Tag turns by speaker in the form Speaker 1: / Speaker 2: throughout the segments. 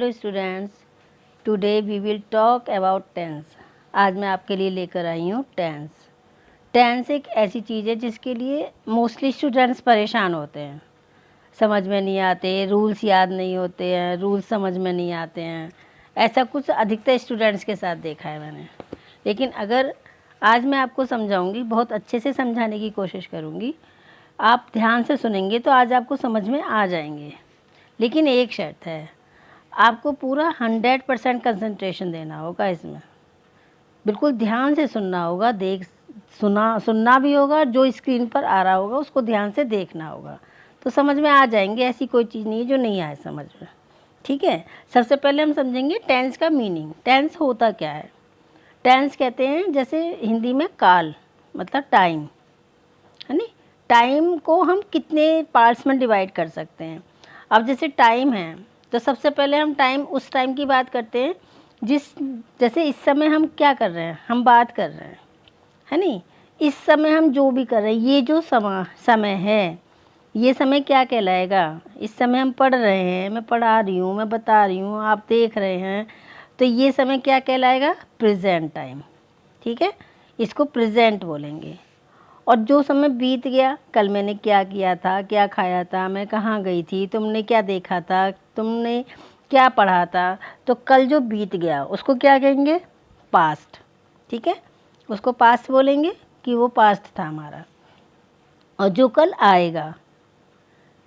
Speaker 1: Hello students, today we will talk about tense. आज मैं आपके लिए लेकर आई हूँ टेंस। टेंस एक ऐसी चीज़ है जिसके लिए मोस्टली स्टूडेंट्स परेशान होते हैं, समझ में नहीं आते, रूल्स याद नहीं होते हैं, रूल्स समझ में नहीं आते हैं। ऐसा कुछ अधिकतर स्टूडेंट्स के साथ देखा है मैंने। लेकिन अगर आज मैं आपको समझाऊंगी, बहुत अच्छे से समझाने की कोशिश करूँगी, आप ध्यान से सुनेंगे तो आज आपको समझ में आ जाएंगे। लेकिन एक शर्त है, आपको पूरा 100% कंसंट्रेशन देना होगा। इसमें बिल्कुल ध्यान से सुनना होगा, सुनना भी होगा, जो स्क्रीन पर आ रहा होगा उसको ध्यान से देखना होगा, तो समझ में आ जाएंगे। ऐसी कोई चीज़ नहीं है जो नहीं आए समझ में, ठीक है। सबसे पहले हम समझेंगे टेंस का मीनिंग। टेंस होता क्या है? टेंस कहते हैं, जैसे हिंदी में काल मतलब टाइम, है नी। टाइम को हम कितने पार्ट्स में डिवाइड कर सकते हैं। अब जैसे टाइम है तो सबसे पहले हम उस टाइम की बात करते हैं जैसे इस समय हम क्या कर रहे हैं, हम बात कर रहे हैं, है नी। इस समय हम जो भी कर रहे हैं, ये जो समय है, ये समय क्या कहलाएगा? इस समय हम पढ़ रहे हैं, मैं पढ़ा रही हूँ, मैं बता रही हूँ, आप देख रहे हैं, तो ये समय क्या कहलाएगा? प्रेजेंट टाइम, ठीक है। इसको प्रेजेंट बोलेंगे। और जो समय बीत गया, कल मैंने क्या किया था, क्या खाया था, मैं कहाँ गई थी, तुमने क्या देखा था, तुमने क्या पढ़ा था, तो कल जो बीत गया उसको क्या कहेंगे? पास्ट, ठीक है। उसको पास्ट बोलेंगे कि वो पास्ट था हमारा। और जो कल आएगा,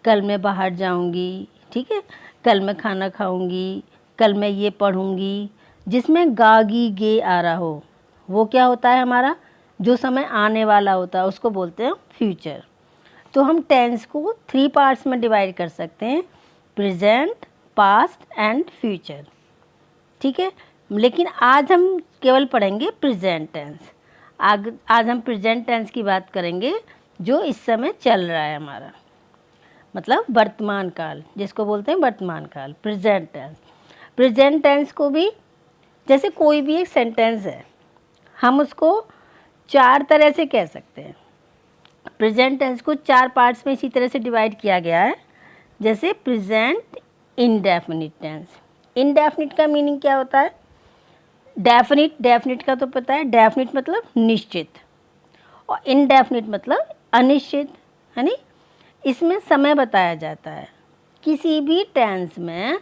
Speaker 1: कल मैं बाहर जाऊंगी, ठीक है, कल मैं खाना खाऊंगी, कल मैं ये पढ़ूंगी, जिसमें गागी गे आ रहा हो, वो क्या होता है हमारा? जो समय आने वाला होता है उसको बोलते हैं फ्यूचर। तो हम टेंस को 3 पार्ट्स में डिवाइड कर सकते हैं, प्रेजेंट, पास्ट एंड फ्यूचर, ठीक है। लेकिन आज हम केवल पढ़ेंगे प्रेजेंट टेंस। आज हम प्रेजेंट टेंस की बात करेंगे, जो इस समय चल रहा है हमारा, मतलब वर्तमान काल, जिसको बोलते हैं वर्तमान काल, प्रेजेंट टेंस। प्रेजेंट टेंस को भी, जैसे कोई भी एक सेंटेंस है, हम उसको 4 तरह से कह सकते हैं। प्रेजेंट टेंस को 4 पार्ट्स में इसी तरह से डिवाइड किया गया है। जैसे प्रेजेंट इंडेफिनिट टेंस। इंडेफिनिट का मीनिंग क्या होता है? डेफिनिट का तो पता है, डेफिनिट मतलब निश्चित, और इंडेफिनिट मतलब अनिश्चित, है नी। इसमें समय बताया जाता है। किसी भी टेंस में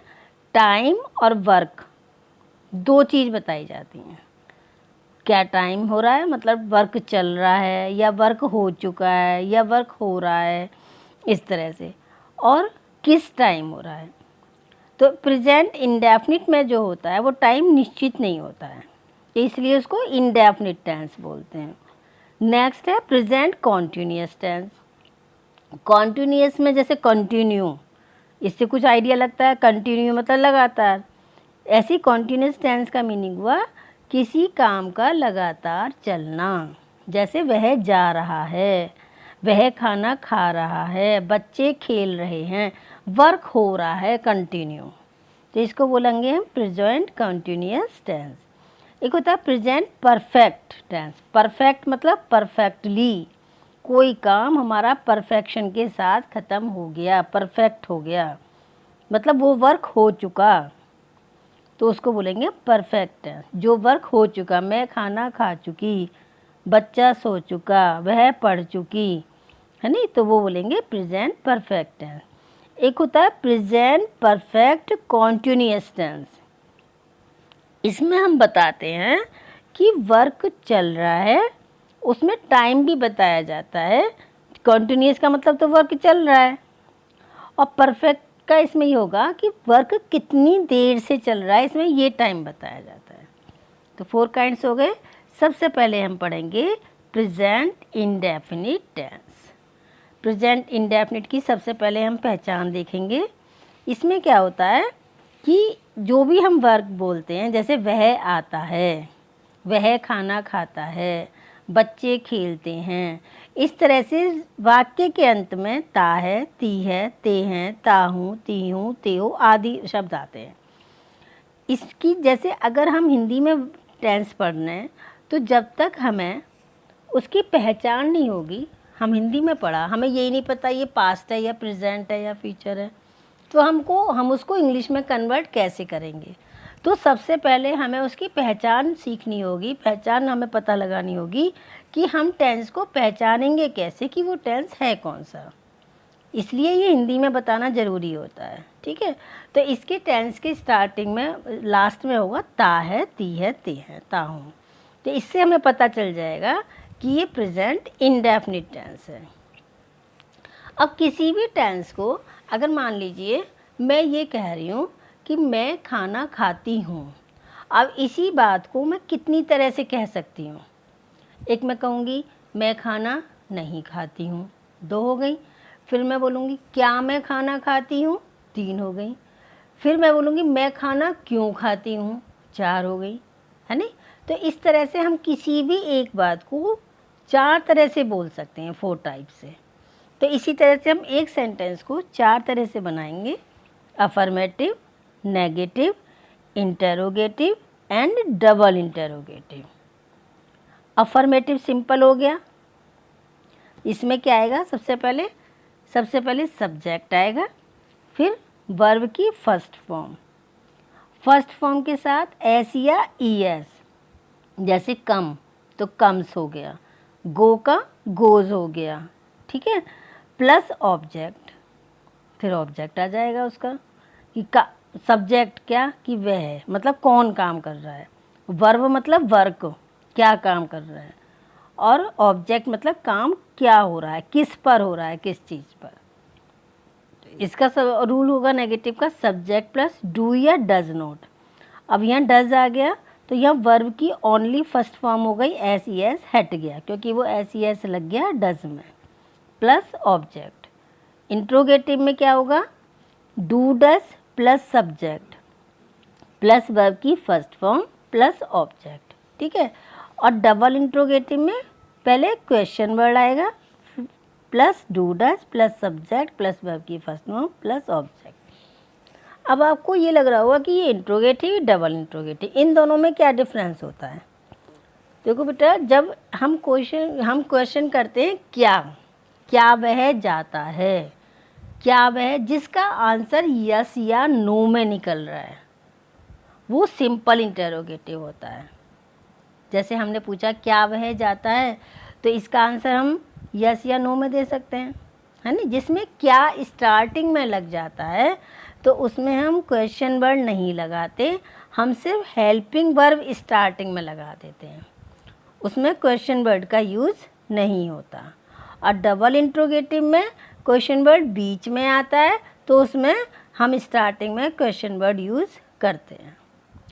Speaker 1: टाइम और वर्क, 2 चीज़ बताई जाती हैं। क्या टाइम हो रहा है, मतलब वर्क चल रहा है, या वर्क हो चुका है, या वर्क हो रहा है, इस तरह से, और किस टाइम हो रहा है। तो प्रेजेंट इंडेफिनिट में जो होता है वो टाइम निश्चित नहीं होता है, इसलिए उसको इंडेफिनिट टेंस बोलते हैं। नेक्स्ट है प्रेजेंट कॉन्टिन्यूअस टेंस। कॉन्टिन्यूअस में जैसे कंटिन्यू, इससे कुछ आइडिया लगता है, कंटिन्यू मतलब लगातार। ऐसी कॉन्टिन्यूअस टेंस का मीनिंग हुआ किसी काम का लगातार चलना। जैसे वह जा रहा है, वह खाना खा रहा है, बच्चे खेल रहे हैं, वर्क हो रहा है, कंटिन्यू। तो इसको बोलेंगे हम प्रेजेंट कंटिन्यूअस टेंस। एक होता है प्रेजेंट परफेक्ट टेंस। परफेक्ट मतलब परफेक्टली, कोई काम हमारा परफेक्शन के साथ ख़त्म हो गया, परफेक्ट हो गया, मतलब वो वर्क हो चुका, तो उसको बोलेंगे परफेक्ट। जो वर्क हो चुका, मैं खाना खा चुकी, बच्चा सो चुका, वह पढ़ चुकी, है नी, तो वो बोलेंगे प्रेजेंट परफेक्ट टेंस। एक होता है प्रेजेंट परफेक्ट कॉन्टिन्यूअस टेंस। इसमें हम बताते हैं कि वर्क चल रहा है, उसमें टाइम भी बताया जाता है। कॉन्टिन्यूअस का मतलब तो वर्क चल रहा है, और परफेक्ट का इसमें ही होगा कि वर्क कितनी देर से चल रहा है, इसमें ये टाइम बताया जाता है। तो 4 काइंड्स हो गए। सबसे पहले हम पढ़ेंगे present indefinite tense. Present indefinite की सबसे पहले हम पहचान देखेंगे। इसमें क्या होता है कि जो भी हम वर्क बोलते हैं, जैसे वह आता है, वह खाना खाता है, बच्चे खेलते हैं, इस तरह से वाक्य के अंत में ता है, ती है, ते हैं, ता हूँ, ती हूँ, ते हो आदि शब्द आते हैं। इसकी जैसे अगर हम हिंदी में टेंस पढ़ना है, तो जब तक हमें उसकी पहचान नहीं होगी, हम हिंदी में पढ़ा, हमें यही नहीं पता ये पास्ट है या प्रेजेंट है या फ्यूचर है, तो हम उसको इंग्लिश में कन्वर्ट कैसे करेंगे? तो सबसे पहले हमें उसकी पहचान सीखनी होगी, पहचान हमें पता लगानी होगी कि हम टेंस को पहचानेंगे कैसे कि वो टेंस है कौन सा। इसलिए ये हिंदी में बताना ज़रूरी होता है, ठीक है। तो इसके टेंस के स्टार्टिंग में लास्ट में होगा ता है, ती है, ते है, ता हूँ। तो इससे हमें पता चल जाएगा कि ये प्रेजेंट इंडेफिनिट टेंस है। अब किसी भी टेंस को अगर मान लीजिए मैं ये कह रही हूँ कि मैं खाना खाती हूँ, अब इसी बात को मैं कितनी तरह से कह सकती हूँ? एक मैं कहूँगी मैं खाना नहीं खाती हूँ, 2 हो गई। फिर मैं बोलूँगी क्या मैं खाना खाती हूँ, 3 हो गई। फिर मैं बोलूँगी मैं खाना क्यों खाती हूँ, 4 हो गई, है नहीं? तो इस तरह से हम किसी भी एक बात को 4 तरह से बोल सकते हैं, 4 टाइप से। तो इसी तरह से हम एक सेंटेंस को 4 तरह से बनाएंगे, affirmative, negative, interrogative and double interrogative. Affirmative simple हो गया, इसमें क्या आएगा? सबसे पहले सब्जेक्ट आएगा, फिर वर्ब की फर्स्ट फॉर्म के साथ एस या ई एस, जैसे कम तो कम्स हो गया, गो का गोज हो गया, ठीक है, प्लस ऑब्जेक्ट, फिर ऑब्जेक्ट आ जाएगा उसका कि का सब्जेक्ट क्या कि वह है, मतलब कौन काम कर रहा है, वर्ब मतलब वर्क क्या काम कर रहा है, और ऑब्जेक्ट मतलब काम क्या हो रहा है, किस पर हो रहा है, किस चीज़ पर। इसका सब रूल होगा नेगेटिव का, सब्जेक्ट प्लस डू या डज नॉट। अब यहाँ डज आ गया तो यहाँ वर्ब की ओनली फर्स्ट फॉर्म हो गई एस ई एस, हट गया क्योंकि वो एस ई एस लग गया डज में, प्लस ऑब्जेक्ट। इंट्रोगेटिव में क्या होगा? Do does plus subject plus verb की फर्स्ट फॉर्म प्लस ऑब्जेक्ट, ठीक है। और डबल इंट्रोगेटिव में पहले क्वेश्चन वर्ड आएगा plus do does plus subject plus verb की फर्स्ट फॉर्म प्लस ऑब्जेक्ट। अब आपको ये लग रहा होगा कि ये इंट्रोगेटिव डबल इंट्रोगेटिव, इन दोनों में क्या डिफरेंस होता है? देखो बेटा, जब हम क्वेश्चन करते हैं क्या वह जाता है, क्या वह, जिसका आंसर यस या नो में निकल रहा है, वो सिंपल इंटरोगेटिव होता है। जैसे हमने पूछा क्या वह जाता है, तो इसका आंसर हम यस या नो में दे सकते हैं, है ना। जिसमें क्या स्टार्टिंग में लग जाता है तो उसमें हम क्वेश्चन वर्ड नहीं लगाते, हम सिर्फ हेल्पिंग वर्ब स्टार्टिंग में लगा देते हैं, उसमें क्वेश्चन वर्ड का यूज़ नहीं होता। और डबल इंट्रोगेटिव में क्वेश्चन वर्ड बीच में आता है तो उसमें हम स्टार्टिंग में क्वेश्चन वर्ड यूज़ करते हैं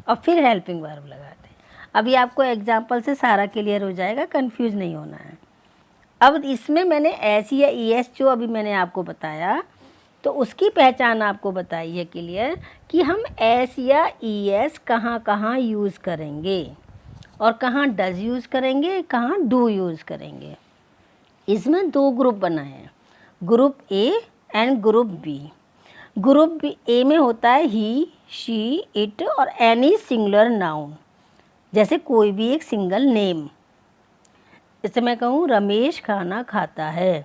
Speaker 1: और फिर हेल्पिंग वर्ब लगाते हैं। अभी आपको एग्जांपल से सारा क्लियर हो जाएगा, कंफ्यूज नहीं होना है। अब इसमें मैंने एस या ई एस जो अभी मैंने आपको बताया, तो उसकी पहचान आपको बताई है क्लियर कि हम एस या ई एस कहाँ कहाँ यूज़ करेंगे और कहाँ डज यूज़ करेंगे, कहाँ डू यूज़ करेंगे। इसमें 2 ग्रुप बनाए हैं, group A and group B. Group A में होता है ही, शी, इट और एनी सिंगुलर नाउन, जैसे कोई भी एक सिंगल नेम। जैसे मैं कहूँ रमेश खाना खाता है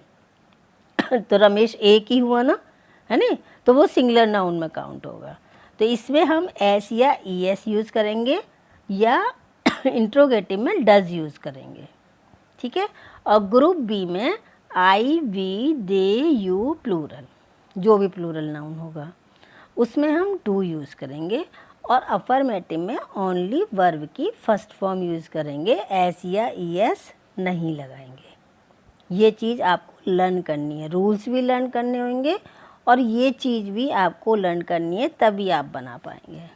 Speaker 1: तो रमेश एक ही हुआ ना, है ना, तो वो सिंगुलर नाउन में काउंट होगा। तो इसमें हम एस या ई एस यूज़ करेंगे या इंट्रोगेटिव में डज यूज़ करेंगे, ठीक है। और ग्रुप बी में आई, वी, दे, यू प्लूरल, जो भी प्लूरल नाउन होगा उसमें हम डू यूज़ करेंगे। और अफर्मेटिव में ओनली वर्ब की फर्स्ट फॉर्म यूज़ करेंगे, एस या ई एस नहीं लगाएंगे। ये चीज़ आपको लर्न करनी है, रूल्स भी लर्न करने होंगे और ये चीज़ भी आपको लर्न करनी है, तभी आप बना पाएंगे,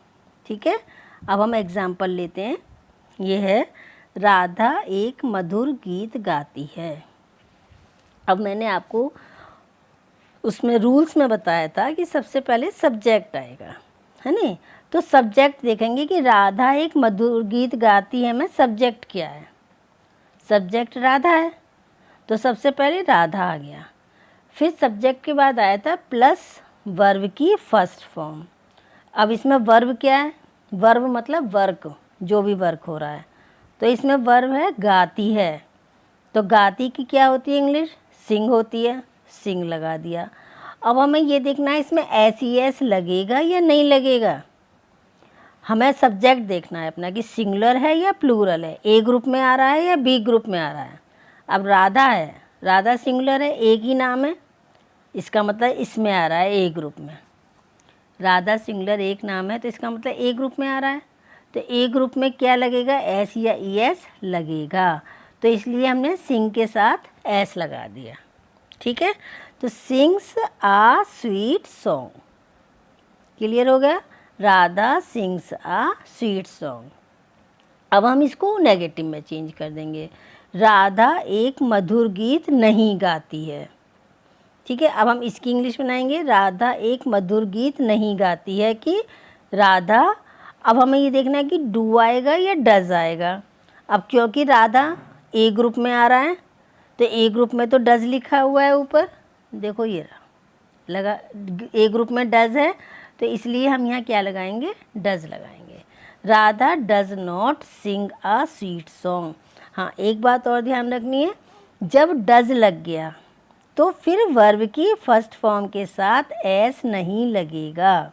Speaker 1: ठीक है। अब हम एग्जाम्पल लेते हैं। ये है राधा एक मधुर गीत गाती है। अब मैंने आपको उसमें रूल्स में बताया था कि सबसे पहले सब्जेक्ट आएगा, है ना। तो सब्जेक्ट देखेंगे कि राधा एक मधुर गीत गाती है में सब्जेक्ट क्या है, सब्जेक्ट राधा है, तो सबसे पहले राधा आ गया। फिर सब्जेक्ट के बाद आया था प्लस वर्ब की फर्स्ट फॉर्म। अब इसमें वर्ब क्या है? वर्ब मतलब वर्क, जो भी वर्क हो रहा है। तो इसमें वर्ब है गाती है, तो गाती की क्या होती है इंग्लिश? सिंग होती है, सिंग लगा दिया। अब हमें ये देखना है इसमें एस लगेगा या नहीं लगेगा। हमें सब्जेक्ट देखना है अपना कि सिंगुलर है या प्लूरल है, ए ग्रुप में आ रहा है या बी ग्रुप में आ रहा है। अब राधा है, राधा सिंगुलर है, एक ही नाम है, इसका मतलब इसमें आ रहा है ए ग्रुप में। राधा सिंगुलर एक नाम है तो इसका मतलब ए ग्रुप में आ रहा है। तो ए ग्रुप में क्या लगेगा, एस या ई एस लगेगा। तो इसलिए हमने सिंग के साथ एस लगा दिया। ठीक है, तो सिंग्स आ स्वीट सॉन्ग, क्लियर हो गया। राधा सिंग्स आ स्वीट सॉन्ग। अब हम इसको नेगेटिव में चेंज कर देंगे, राधा एक मधुर गीत नहीं गाती है। ठीक है, अब हम इसकी इंग्लिश बनाएंगे, राधा एक मधुर गीत नहीं गाती है कि राधा। अब हमें ये देखना है कि डू आएगा या डज आएगा। अब क्योंकि राधा ए ग्रुप में आ रहा है तो ए ग्रुप में तो डज लिखा हुआ है ऊपर, देखो ये रहा लगा, ए ग्रुप में डज है तो इसलिए हम यहाँ क्या लगाएंगे, डज लगाएंगे। Radha does not sing a sweet song. हाँ, एक बात और ध्यान रखनी है, जब डज लग गया तो फिर वर्ब की फर्स्ट फॉर्म के साथ एस नहीं लगेगा।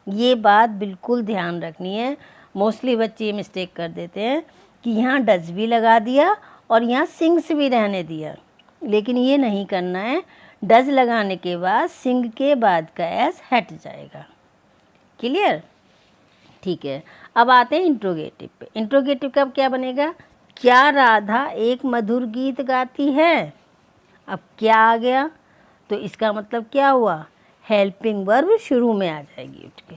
Speaker 1: ये बात बिल्कुल ध्यान रखनी है। मोस्टली बच्चे मिस्टेक कर देते हैं कि यहाँ डज भी लगा दिया और यहाँ सिंग्स भी रहने दिया, लेकिन ये नहीं करना है। डज लगाने के बाद सिंग के बाद का एस हट जाएगा। क्लियर, ठीक है। अब आते हैं इंट्रोगेटिव पे। इंट्रोगेटिव का क्या बनेगा, क्या राधा एक मधुर गीत गाती है। अब क्या आ गया तो इसका मतलब क्या हुआ, हेल्पिंग वर्ब शुरू में आ जाएगी उठ के।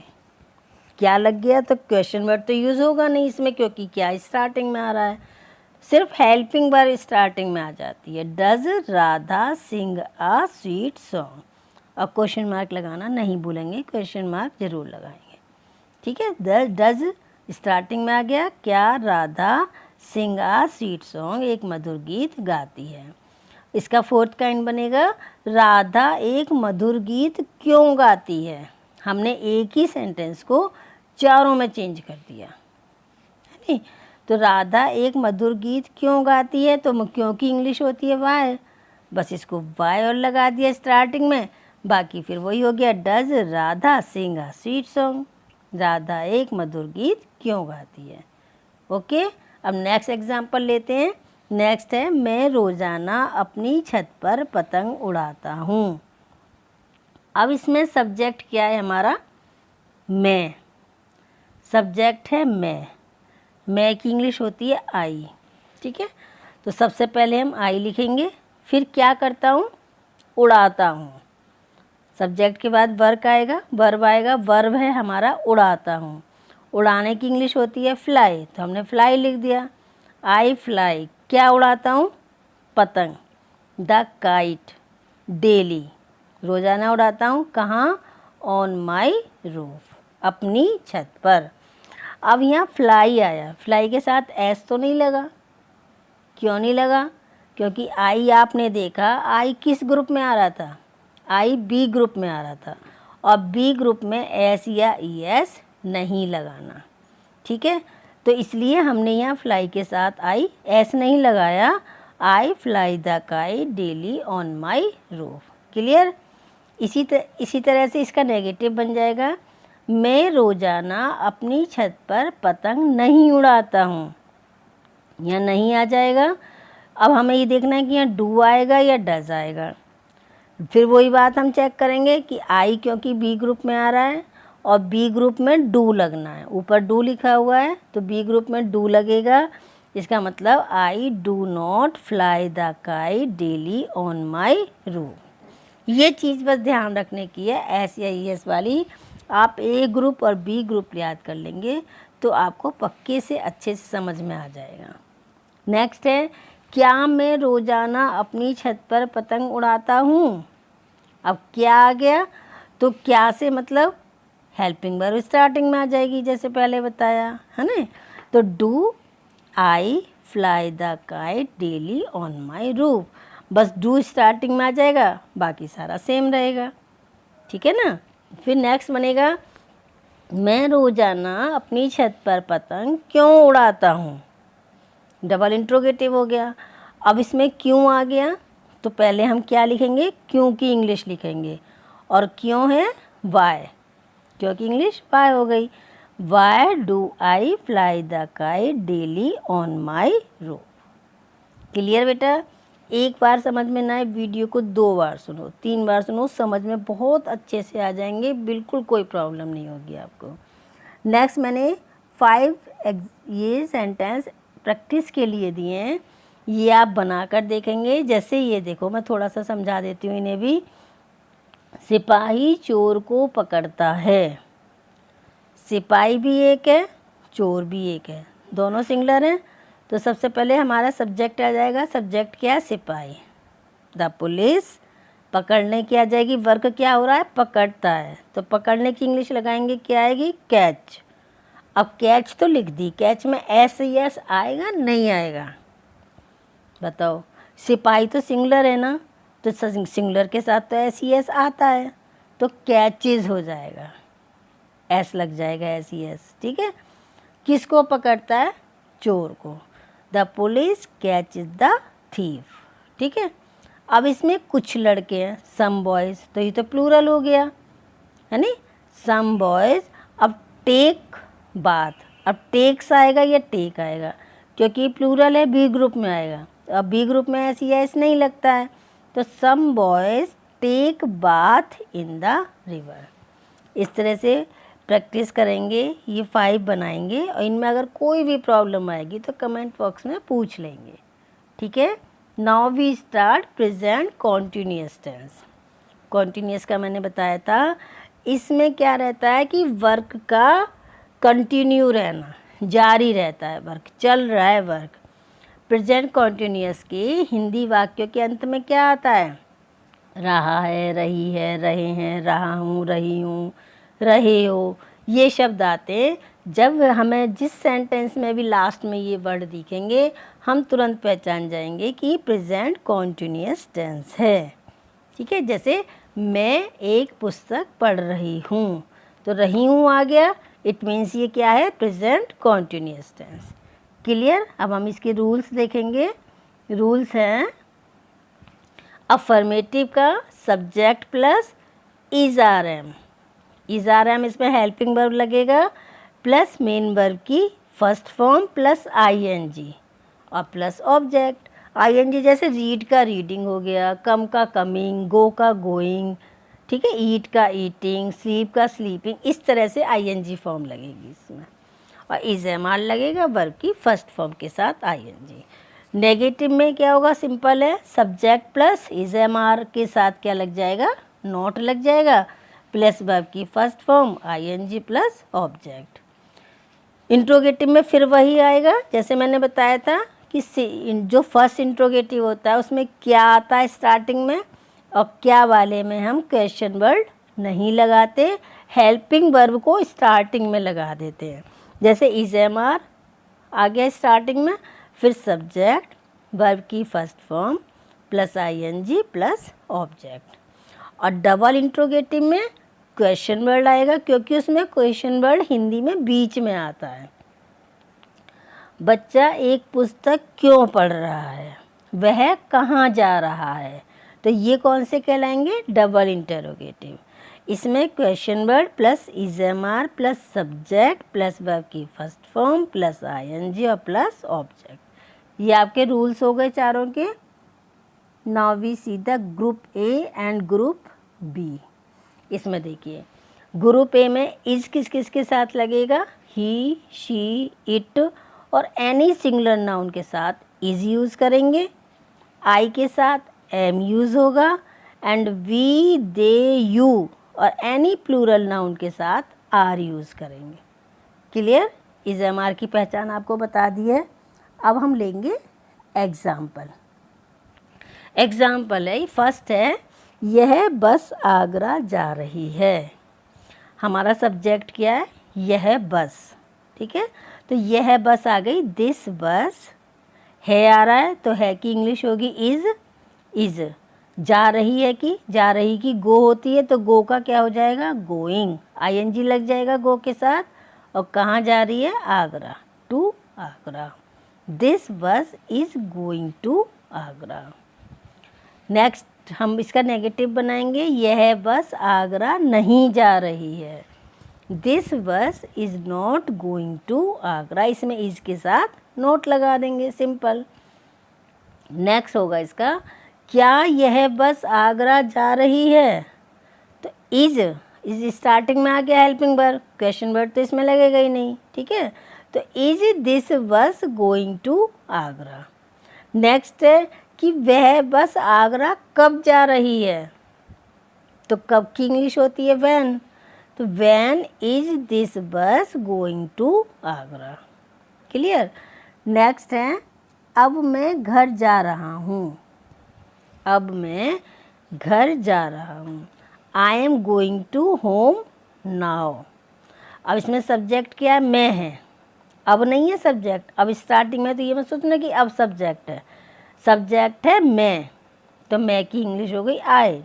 Speaker 1: क्या लग गया तो क्वेश्चन वर्ड तो यूज़ होगा नहीं इसमें, क्योंकि क्या स्टार्टिंग में आ रहा है, सिर्फ हेल्पिंग वर्ब स्टार्टिंग में आ जाती है। Does Radha sing a sweet song. अब क्वेश्चन मार्क लगाना नहीं भूलेंगे, क्वेश्चन मार्क जरूर लगाएंगे। ठीक है, डज स्टार्टिंग में आ गया, क्या Radha sing a sweet song एक मधुर गीत गाती है। इसका फोर्थ काइंड बनेगा, राधा एक मधुर गीत क्यों गाती है। हमने एक ही सेंटेंस को चारों में चेंज कर दिया है नहीं। तो राधा एक मधुर गीत क्यों गाती है, तो क्यों की इंग्लिश होती है वाई, बस इसको वाई और लगा दिया स्टार्टिंग में, बाकी फिर वही हो गया, does Radha sing a sweet song. Radha एक मधुर गीत क्यों गाती है। ओके, अब नेक्स्ट एग्जाम्पल लेते हैं। नेक्स्ट है, मैं रोज़ाना अपनी छत पर पतंग उड़ाता हूँ। अब इसमें सब्जेक्ट क्या है हमारा, मैं। सब्जेक्ट है मैं की इंग्लिश होती है आई। ठीक है, तो सबसे पहले हम आई लिखेंगे, फिर क्या करता हूँ, उड़ाता हूँ। सब्जेक्ट के बाद वर्ब आएगा, वर्ब है हमारा उड़ाता हूँ। उड़ाने की इंग्लिश होती है फ्लाई, तो हमने फ्लाई लिख दिया। आई फ्लाई, क्या उड़ाता हूँ, पतंग। द काइट डेली, रोज़ाना उड़ाता हूँ, कहाँ, ऑन माई रूफ, अपनी छत पर। अब यहाँ फ्लाई आया, फ्लाई के साथ एस तो नहीं लगा, क्यों नहीं लगा, क्योंकि आई आपने देखा आई किस ग्रुप में आ रहा था, आई बी ग्रुप में आ रहा था, और बी ग्रुप में एस या ई एस नहीं लगाना। ठीक है, तो इसलिए हमने यहाँ फ्लाई के साथ आई एस नहीं लगाया, आई fly the kite daily on my roof. Clear. इसी तरह से इसका नेगेटिव बन जाएगा, मैं रोज़ाना अपनी छत पर पतंग नहीं उड़ाता हूँ। यहाँ नहीं आ जाएगा। अब हमें ये देखना है कि यहाँ डू आएगा या डज आएगा। फिर वही बात हम चेक करेंगे कि आई क्योंकि बी ग्रुप में आ रहा है और बी ग्रुप में डू लगना है, ऊपर डू लिखा हुआ है तो बी ग्रुप में डू लगेगा। इसका मतलब I do not fly the kite daily on my roof. ये चीज़ बस ध्यान रखने की है, एस या ई एस वाली। आप ए ग्रुप और बी ग्रुप याद कर लेंगे तो आपको पक्के से अच्छे से समझ में आ जाएगा। नेक्स्ट है, क्या मैं रोज़ाना अपनी छत पर पतंग उड़ाता हूँ। अब क्या आ गया तो क्या से मतलब हेल्पिंग वर्ब स्टार्टिंग में आ जाएगी, जैसे पहले बताया है ना। तो do I fly the kite daily on my roof, बस डू स्टार्टिंग में आ जाएगा, बाकी सारा सेम रहेगा। ठीक है ना। फिर नेक्स्ट बनेगा, मैं रोज़ाना अपनी छत पर पतंग क्यों उड़ाता हूँ। डबल इंट्रोगेटिव हो गया। अब इसमें क्यों आ गया तो पहले हम क्या लिखेंगे, क्यों की इंग्लिश लिखेंगे और क्यों है वाई, क्योंकि इंग्लिश वाई हो गई। Why do I fly the kite daily on my roof. Clear बेटा? एक बार समझ में ना आए वीडियो को 2 बार सुनो, 3 बार सुनो, समझ में बहुत अच्छे से आ जाएंगे, बिल्कुल कोई प्रॉब्लम नहीं होगी आपको। नेक्स्ट मैंने 5 ये सेंटेंस प्रैक्टिस के लिए दिए हैं, ये आप बनाकर देखेंगे। जैसे ये देखो, मैं थोड़ा सा समझा देती हूँ इन्हें भी। सिपाही चोर को पकड़ता है। सिपाही भी एक है, चोर भी एक है, दोनों सिंगुलर हैं। तो सबसे पहले हमारा सब्जेक्ट आ जाएगा। सब्जेक्ट क्या है? सिपाही। द पुलिस पकड़ने की आ जाएगी, वर्क क्या हो रहा है? पकड़ता है। तो पकड़ने की इंग्लिश लगाएंगे, क्या आएगी? कैच। अब कैच तो लिख दी, कैच में एस यस आएगा नहीं आएगा? बताओ। सिपाही तो सिंगुलर है ना, तो सिंगुलर के साथ तो एस यस आता है, तो कैचेज हो जाएगा, एस लग जाएगा, एस यस। ठीक है। किसको पकड़ता है? चोर को। The police catches the thief. ठीक है। अब इसमें कुछ लड़के हैं, सम बॉयज़, तो ये तो प्लूरल हो गया है नी, सम बॉयज़। अब टेक बात, अब टेक्स आएगा या टेक आएगा? क्योंकि प्लूरल है, बी ग्रुप में आएगा। तो अब बी ग्रुप में ऐसी एस नहीं लगता है, तो some boys take bath in the river. इस तरह से प्रैक्टिस करेंगे, ये 5 बनाएंगे, और इनमें अगर कोई भी प्रॉब्लम आएगी तो कमेंट बॉक्स में पूछ लेंगे। ठीक है। Now we start present continuous tense. Continuous का मैंने बताया था, इसमें क्या रहता है कि वर्क का कंटिन्यू रहना, जारी रहता है, वर्क चल रहा है वर्क। प्रेजेंट कॉन्टिन्यूअस के हिंदी वाक्यों के अंत में क्या आता है? रहा है, रही है, रहे हैं, रहा हूँ, रही हूँ, रहे हो, ये शब्द आते हैं। जब हमें जिस सेंटेंस में भी लास्ट में ये वर्ड दिखेंगे, हम तुरंत पहचान जाएंगे कि प्रेजेंट कॉन्टिन्यूअस टेंस है। ठीक है। जैसे मैं एक पुस्तक पढ़ रही हूँ, तो रही हूँ आ गया, इट मीन्स ये क्या है? Present continuous tense. क्लियर? अब हम इसके रूल्स देखेंगे। रूल्स हैं, अफर्मेटिव का subject plus is are am. Is are am इसमें हेल्पिंग वर्ब लगेगा, प्लस मेन वर्ब की first form plus I N G और plus object. I N G जैसे रीड का रीडिंग हो गया, कम का कमिंग, गो का गोइंग, ठीक है, ईट का ईटिंग, स्लीप का स्लीपिंग, इस तरह से आई एन जी फॉर्म लगेगी इसमें। और इज एम आर लगेगा वर्ब की फर्स्ट फॉर्म के साथ आई एन जी। नेगेटिव में क्या होगा? सिंपल है, subject plus is am are के साथ क्या लग जाएगा? नॉट लग जाएगा, प्लस वर्ब की first form I N G plus object. Interrogative में फिर वही आएगा जैसे मैंने बताया था कि जो फर्स्ट इंट्रोगेटिव होता है उसमें क्या आता है स्टार्टिंग में, और क्या वाले में हम क्वेश्चन वर्ड नहीं लगाते, हेल्पिंग वर्ब को स्टार्टिंग में लगा देते हैं। जैसे इज एम आर आ गया स्टार्टिंग में, फिर सब्जेक्ट वर्ब की first form plus I N G plus object. और डबल इंट्रोगेटिव में क्वेश्चन वर्ड आएगा, क्योंकि उसमें क्वेश्चन वर्ड हिंदी में बीच में आता है। बच्चा एक पुस्तक क्यों पढ़ रहा है, वह कहाँ जा रहा है, तो ये कौन से कहलाएंगे? Double interrogative. इसमें question word plus is am are plus subject plus verb की first form plus I N G और प्लस ऑब्जेक्ट। ये आपके रूल्स हो गए चारों के। Now we see the group A and group B. इसमें देखिए, ग्रुप ए में इज किस किस के साथ लगेगा? ही, शी, इट और एनी सिंगुलर नाउन के साथ इज यूज़ करेंगे। आई के साथ एम यूज़ होगा, एंड वी, दे, यू और एनी प्लूरल नाउन के साथ आर यूज़ करेंगे। क्लियर? इज एम आर की पहचान आपको बता दी है। अब हम लेंगे एग्जाम्पल। एग्जाम्पल है, फर्स्ट है, यह बस आगरा जा रही है। हमारा सब्जेक्ट क्या है? यह बस। ठीक है, तो यह बस आ गई, दिस बस। है आ रहा है तो है की इंग्लिश होगी इज। इज जा रही है कि, जा रही की गो होती है तो गो का क्या हो जाएगा? गोइंग। आई एन जी लग जाएगा गो के साथ। और कहाँ जा रही है? Agra, to Agra. This bus is going to Agra. Next next हम इसका नेगेटिव बनाएंगे, यह बस आगरा नहीं जा रही है। This bus is not going to Agra, इसमें इज के साथ नोट लगा देंगे, सिंपल। नेक्स्ट होगा इसका, क्या यह बस आगरा जा रही है, तो इज स्टार्टिंग में आ गया हेल्पिंग वर्ब, क्वेश्चन वर्ड तो इसमें लगेगा ही नहीं, ठीक है। तो is this bus going to Agra. Next है कि वह बस आगरा कब जा रही है, तो कब की इंग्लिश होती है व्हेन, तो when is this bus going to Agra. Clear. Next है, अब मैं घर जा रहा हूँ, अब मैं घर जा रहा हूँ। I am going to home now. अब इसमें सब्जेक्ट क्या है, मैं है, अब नहीं है सब्जेक्ट। अब स्टार्टिंग में तो ये मत सोचना कि अब सब्जेक्ट है, सब्जेक्ट है मैं, तो मैं की इंग्लिश हो गई आई।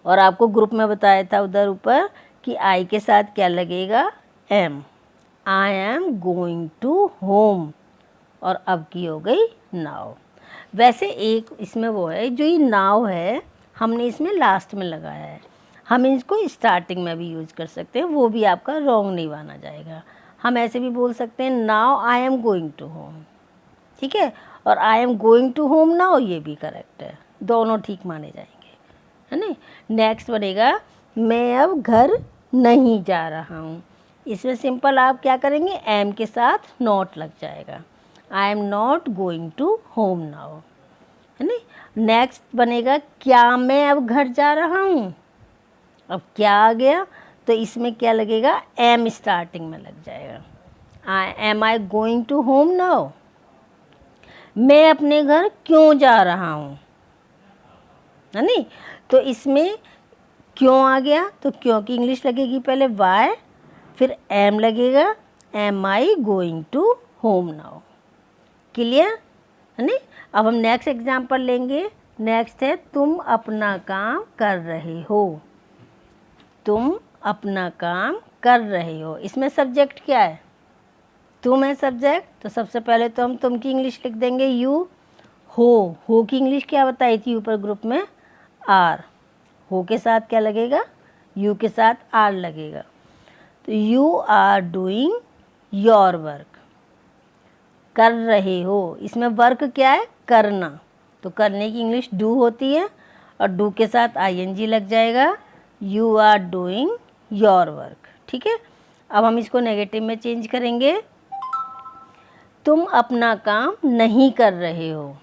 Speaker 1: और आपको ग्रुप में बताया था उधर ऊपर कि आई के साथ क्या लगेगा, am. I am going to home, और अब की हो गई नाउ। वैसे एक इसमें वो है, जो ये नाउ है हमने इसमें लास्ट में लगाया है, हम इसको स्टार्टिंग में भी यूज़ कर सकते हैं, वो भी आपका रॉन्ग नहीं माना जाएगा। हम ऐसे भी बोल सकते हैं, now I am going to home, ठीक है, और I am going to home now, ये भी करेक्ट है, दोनों ठीक माने जाएंगे, है ना। नेक्स्ट बनेगा, मैं अब घर नहीं जा रहा हूँ। इसमें सिंपल आप क्या करेंगे, एम के साथ नॉट लग जाएगा, I am not going to home now, है ना। नेक्स्ट बनेगा, क्या मैं अब घर जा रहा हूँ। अब क्या आ गया, तो इसमें क्या लगेगा, एम स्टार्टिंग में लग जाएगा। Am I going to home now, मैं अपने घर क्यों जा रहा हूँ, है नी। तो इसमें क्यों आ गया, तो क्यों की इंग्लिश लगेगी पहले वाई, फिर एम लगेगा, am I going to home now. Clear है नी। अब हम नेक्स्ट एग्जाम्पल लेंगे। नेक्स्ट है, तुम अपना काम कर रहे हो, तुम अपना काम कर रहे हो। इसमें सब्जेक्ट क्या है, तुम है सब्जेक्ट, तो सबसे पहले तो हम तुम की इंग्लिश लिख देंगे यू। हो की इंग्लिश क्या बताई थी ऊपर ग्रुप में, आर। हो के साथ क्या लगेगा, यू के साथ आर लगेगा। तो you are doing your work, कर रहे हो, इसमें वर्क क्या है, करना, तो करने की इंग्लिश डू होती है, और डू के साथ आईएनजी लग जाएगा, you are doing your work, ठीक है। अब हम इसको नेगेटिव में चेंज करेंगे, तुम अपना काम नहीं कर रहे हो,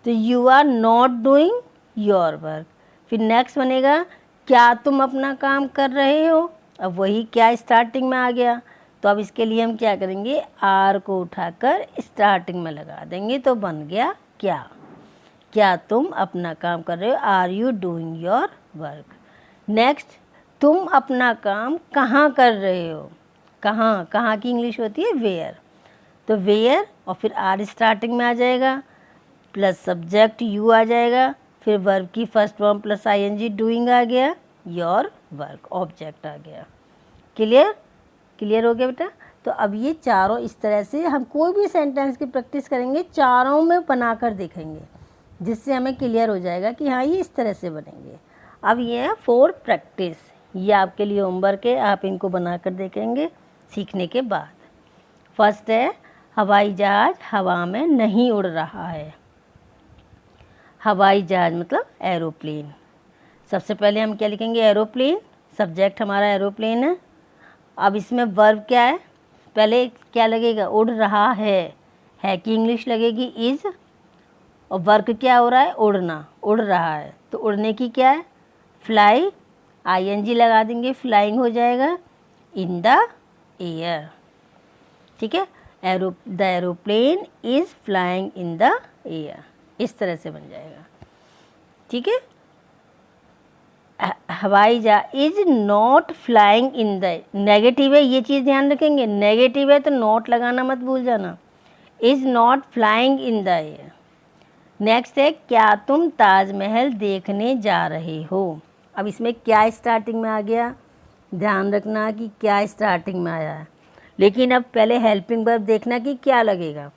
Speaker 1: तो you are not doing your work. फिर नेक्स्ट बनेगा, क्या तुम अपना काम कर रहे हो, अब वही क्या स्टार्टिंग में आ गया, तो अब इसके लिए हम क्या करेंगे, आर को उठाकर स्टार्टिंग में लगा देंगे, तो बन गया क्या। क्या तुम अपना काम कर रहे हो, are you doing your work. Next, तुम अपना काम कहाँ कर रहे हो, कहाँ, कहाँ की इंग्लिश होती है वेयर, तो वेयर, और फिर आर स्टार्टिंग में आ जाएगा, प्लस सब्जेक्ट यू आ जाएगा, फिर वर्ब की first form plus ING doing आ गया, योर वर्क ऑब्जेक्ट आ गया। क्लियर, क्लियर हो गया बेटा। तो अब ये चारों इस तरह से हम कोई भी सेंटेंस की प्रैक्टिस करेंगे, चारों में बनाकर देखेंगे, जिससे हमें क्लियर हो जाएगा कि हाँ ये इस तरह से बनेंगे। अब ये है 4 प्रैक्टिस, ये आपके लिए होमवर्क है, आप इनको बनाकर देखेंगे सीखने के बाद। फर्स्ट है, हवाई जहाज़ हवा में नहीं उड़ रहा है। हवाई जहाज़ मतलब एरोप्लेन। सबसे पहले हम क्या लिखेंगे, एरोप्लेन, सब्जेक्ट हमारा एरोप्लेन है। अब इसमें वर्ब क्या है, पहले क्या लगेगा, उड़ रहा है कि इंग्लिश लगेगी इज़, और वर्क क्या हो रहा है, उड़ना, उड़ रहा है, तो उड़ने की क्या है, फ्लाई, आईएनजी लगा देंगे, फ्लाइंग हो जाएगा, इन द एयर, ठीक है। The aeroplane is flying in the air, इस तरह से बन जाएगा, ठीक है। हवाई जहाज is not flying in the, negative है, ये चीज़ ध्यान रखेंगे, नेगेटिव है तो नॉट लगाना मत भूल जाना, is not flying in the air. Next है, क्या तुम ताजमहल देखने जा रहे हो। अब इसमें क्या स्टार्टिंग में आ गया, ध्यान रखना कि क्या स्टार्टिंग में आया है, लेकिन अब पहले हेल्पिंग वर्ब देखना कि क्या लगेगा।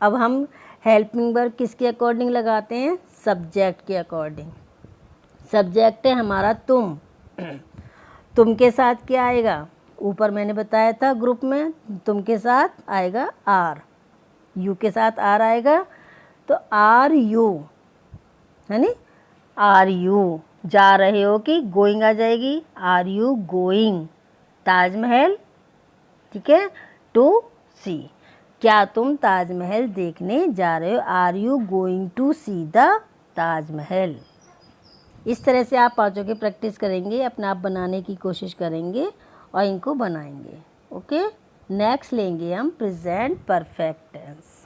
Speaker 1: अब हम हेल्पिंग वर्ब किसके अकॉर्डिंग लगाते हैं, सब्जेक्ट के अकॉर्डिंग। सब्जेक्ट है हमारा तुम, तुम के साथ क्या आएगा, ऊपर मैंने बताया था ग्रुप में, तुम के साथ आएगा आर, यू के साथ आर आएगा, तो आर यू है नी, आर यू जा रहे हो कि गोइंग आ जाएगी, आर यू गोइंग ताजमहल, ठीक है, टू सी, क्या तुम ताजमहल देखने जा रहे हो, are you going to see the Taj Mahal. इस तरह से आप पाँचों की प्रैक्टिस करेंगे, अपने आप बनाने की कोशिश करेंगे और इनको बनाएंगे। ओके, नेक्स्ट लेंगे हम present perfect tense.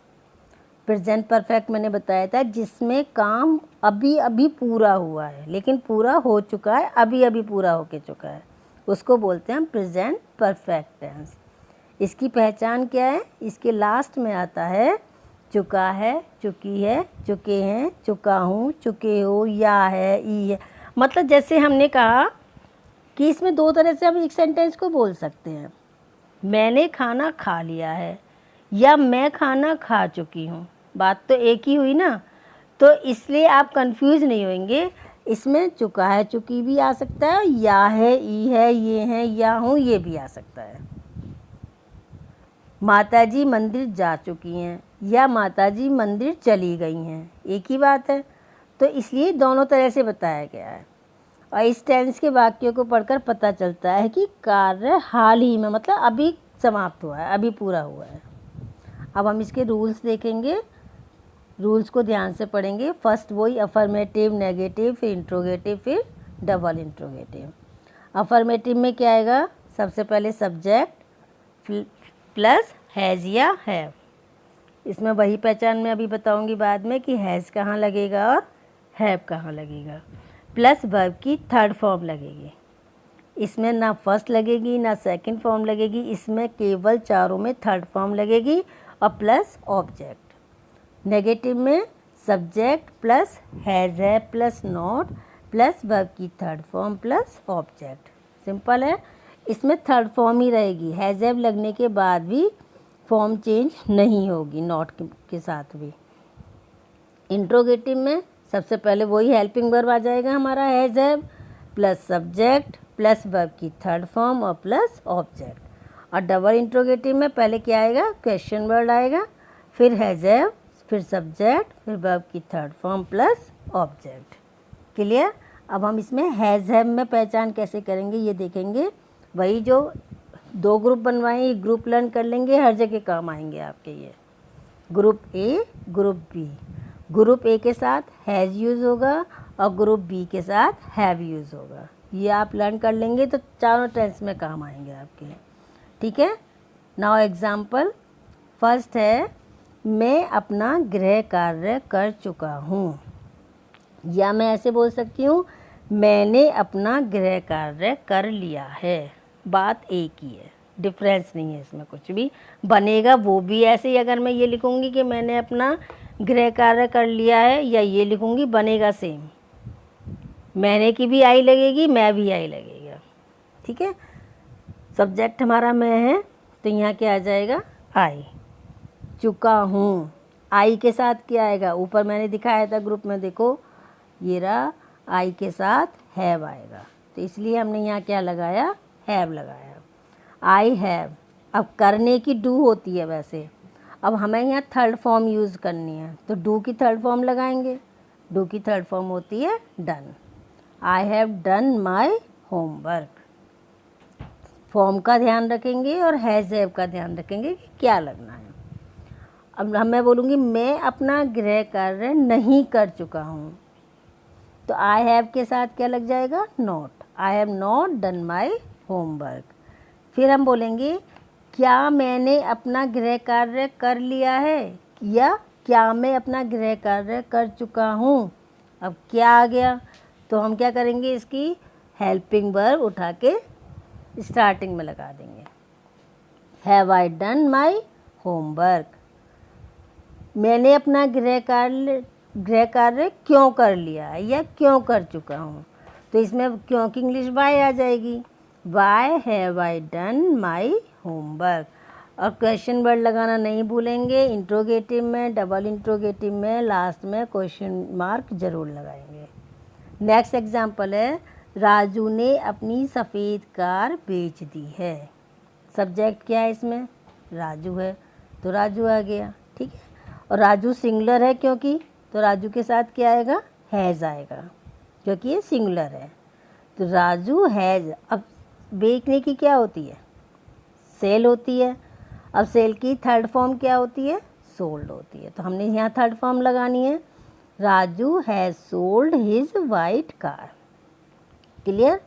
Speaker 1: Present perfect मैंने बताया था जिसमें काम अभी अभी पूरा हुआ है, लेकिन पूरा हो चुका है, अभी अभी पूरा होके चुका है, उसको बोलते हैं हम प्रेजेंट परफेक्ट टेंस। इसकी पहचान क्या है, इसके लास्ट में आता है चुका है, चुकी है, चुके हैं, चुका हूँ, चुके हो, या है, ई है। मतलब जैसे हमने कहा कि इसमें दो तरह से हम एक सेंटेंस को बोल सकते हैं, मैंने खाना खा लिया है या मैं खाना खा चुकी हूँ, बात तो एक ही हुई ना, तो इसलिए आप कंफ्यूज नहीं होंगे। इसमें चुका है, चुकी भी आ सकता है, या है, ई है, ये है, या हूँ, ये भी आ सकता है। माताजी मंदिर जा चुकी हैं या माताजी मंदिर चली गई हैं, एक ही बात है, तो इसलिए दोनों तरह से बताया गया है। और इस टेंस के वाक्यों को पढ़कर पता चलता है कि कार्य हाल ही में, मतलब अभी समाप्त हुआ है, अभी पूरा हुआ है। अब हम इसके रूल्स देखेंगे, रूल्स को ध्यान से पढ़ेंगे। फर्स्ट वही अफर्मेटिव, नेगेटिव, फिर इंट्रोगेटिव, फिर डबल इंट्रोगेटिव। अफर्मेटिव में क्या आएगा, सबसे पहले सब्जेक्ट प्लस हैज़ या हैव, इसमें वही पहचान मैं अभी बताऊंगी बाद में कि हैज़ कहाँ लगेगा और हैव कहाँ लगेगा, प्लस वर्ब की थर्ड फॉर्म लगेगी। इसमें ना फर्स्ट लगेगी ना सेकंड फॉर्म लगेगी, इसमें केवल चारों में थर्ड फॉर्म लगेगी, और प्लस ऑब्जेक्ट। नेगेटिव में सब्जेक्ट प्लस हैज़ है प्लस नॉट प्लस वर्ब की third form plus object. Simple है, इसमें थर्ड फॉर्म ही रहेगी, हैज़ हैव लगने के बाद भी फॉर्म चेंज नहीं होगी, नॉट के साथ भी। इंट्रोगेटिव में सबसे पहले वही हेल्पिंग वर्ब आ जाएगा हमारा, has have plus subject plus verb की थर्ड फॉर्म और प्लस ऑब्जेक्ट। और डबल इंट्रोगेटिव में पहले क्या आएगा, क्वेश्चन वर्ड आएगा, फिर हैज़ हैव, फिर सब्जेक्ट, फिर वर्ब की third form plus object. Clear. अब हम इसमें हैज़ हैव में पहचान कैसे करेंगे ये देखेंगे। वही जो दो ग्रुप बनवाएं, ये ग्रुप लर्न कर लेंगे, हर जगह काम आएंगे आपके ये। Group A, group B. Group A के साथ हैज़ यूज़ होगा और ग्रुप बी के साथ हैव यूज़ होगा। ये आप लर्न कर लेंगे तो चारों टेंस में काम आएंगे आपके, ठीक है। नाउ एग्जाम्पल, फर्स्ट है मैं अपना गृह कार्य कर चुका हूँ, या मैं ऐसे बोल सकती हूँ मैंने अपना गृह कार्य कर लिया है। बात एक ही है, डिफरेंस नहीं है इसमें कुछ भी। बनेगा वो भी ऐसे ही, अगर मैं ये लिखूँगी कि मैंने अपना गृह कार्य कर लिया है, या ये लिखूँगी, बनेगा सेम। मैंने की भी आई लगेगी, मैं भी आई लगेगा, ठीक है। सब्जेक्ट हमारा मैं है, तो यहाँ क्या आ जाएगा, आई। चुका हूँ, आई के साथ क्या आएगा, ऊपर मैंने दिखाया था ग्रुप में, देखो ये रहा, आई के साथ हैव आएगा, तो इसलिए हमने यहाँ क्या लगाया, हैव लगाया। आई हैव, अब करने की डू होती है वैसे, अब हमें यहाँ थर्ड फॉर्म यूज़ करनी है, तो डू की थर्ड फॉर्म लगाएंगे। डू की थर्ड फॉर्म होती है done. I have done my homework. Form का ध्यान रखेंगे और हैज़ हैव का ध्यान रखेंगे कि क्या लगना है। अब मैं बोलूँगी मैं अपना गृह कार्य नहीं कर चुका हूँ, तो आई हैव के साथ क्या लग जाएगा, not. I have not done my homework. फिर हम बोलेंगे क्या मैंने अपना गृह कार्य कर लिया है, या क्या मैं अपना गृह कार्य कर चुका हूँ। अब क्या आ गया, तो हम क्या करेंगे, इसकी हेल्पिंग वर्ब उठा के स्टार्टिंग में लगा देंगे। Have I done my homework. मैंने अपना गृह कार्य क्यों कर लिया है या क्यों कर चुका हूँ, तो इसमें क्यों की इंग्लिश वाई आ जाएगी। Why have I done my homework. और क्वेश्चन वर्ड लगाना नहीं भूलेंगे। इंट्रोगेटिव में, डबल इंट्रोगेटिव में लास्ट में क्वेश्चन मार्क ज़रूर लगाएंगे। नेक्स्ट एग्जाम्पल है, राजू ने अपनी सफ़ेद कार बेच दी है। सब्जेक्ट क्या है इसमें? राजू है, तो राजू आ गया, ठीक है। और राजू सिंगुलर है क्योंकि, तो राजू के साथ क्या आएगा? हैज़ आएगा, क्योंकि ये सिंगुलर है। तो राजू हैज़, अब बेचने की क्या होती है? सेल होती है। अब सेल की थर्ड फॉर्म क्या होती है? सोल्ड होती है। तो हमने यहाँ थर्ड फॉर्म लगानी है, Raju has sold his white car. Clear?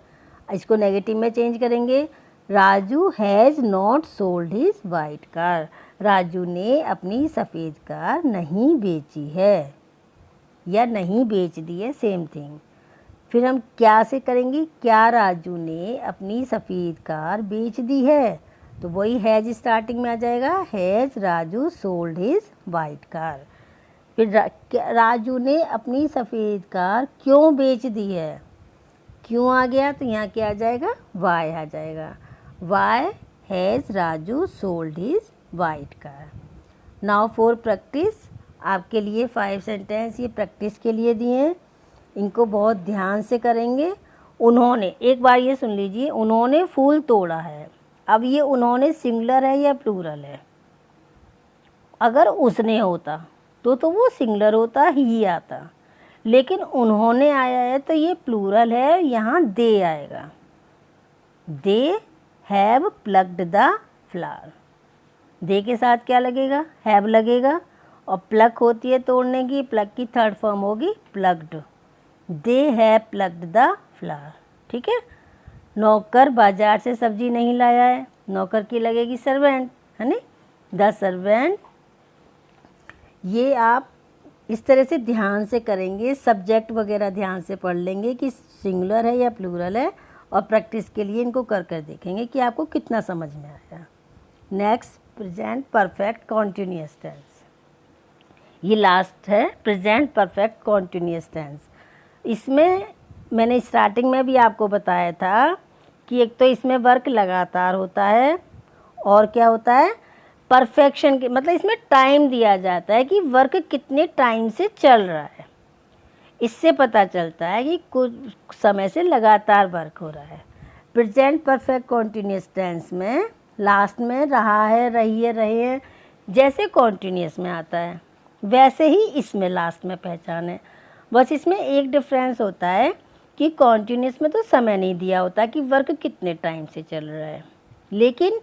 Speaker 1: इसको नेगेटिव में चेंज करेंगे, Raju has not sold his white car. Raju ने अपनी सफ़ेद कार नहीं बेची है या नहीं बेच दी है, सेम थिंग। फिर हम क्या से करेंगे? क्या राजू ने अपनी सफ़ेद कार बेच दी है? तो वही हैज़ स्टार्टिंग में आ जाएगा, has Raju sold his white car. फिर राजू ने अपनी सफ़ेद कार क्यों बेच दी है? क्यों आ गया, तो यहाँ क्या आ जाएगा? वाई आ जाएगा। Y has Raju sold his white car. Now for practice, आपके लिए 5 सेंटेंस ये प्रैक्टिस के लिए दिए हैं, इनको बहुत ध्यान से करेंगे। उन्होंने, एक बार ये सुन लीजिए, उन्होंने फूल तोड़ा है। अब ये उन्होंने सिंगुलर है या प्लूरल है? अगर उसने होता तो वो सिंगुलर होता, ही आता, लेकिन उन्होंने आया है तो ये प्लूरल है, यहाँ दे आएगा। They have plugged the flower. They के साथ क्या लगेगा? हैव लगेगा, और प्लग होती है तोड़ने की, प्लग की थर्ड फॉर्म होगी plugged. They have plugged the flower, ठीक है। नौकर बाजार से सब्जी नहीं लाया है, नौकर की लगेगी सर्वेंट, है ना, द सर्वेंट। ये आप इस तरह से ध्यान से करेंगे, सब्जेक्ट वगैरह ध्यान से पढ़ लेंगे कि सिंगुलर है या प्लूरल है, और प्रैक्टिस के लिए इनको कर कर देखेंगे कि आपको कितना समझ में आया। Next, present perfect continuous tense. ये लास्ट है, प्रेजेंट परफेक्ट कॉन्टिन्यूअस टेंस। इसमें मैंने स्टार्टिंग में भी आपको बताया था कि एक तो इसमें वर्क लगातार होता है, और क्या होता है? परफेक्शन के, मतलब इसमें टाइम दिया जाता है कि वर्क कितने टाइम से चल रहा है। इससे पता चलता है कि कुछ समय से लगातार वर्क हो रहा है। प्रेजेंट परफेक्ट कॉन्टिन्यूअस टेंस में लास्ट में रहा है, रही है, रहे हैं, जैसे कॉन्टिन्यूअस में आता है वैसे ही इसमें लास्ट में पहचान है। बस इसमें एक डिफरेंस होता है कि कॉन्टिन्यूअस में तो समय नहीं दिया होता कि वर्क कितने टाइम से चल रहा है, लेकिन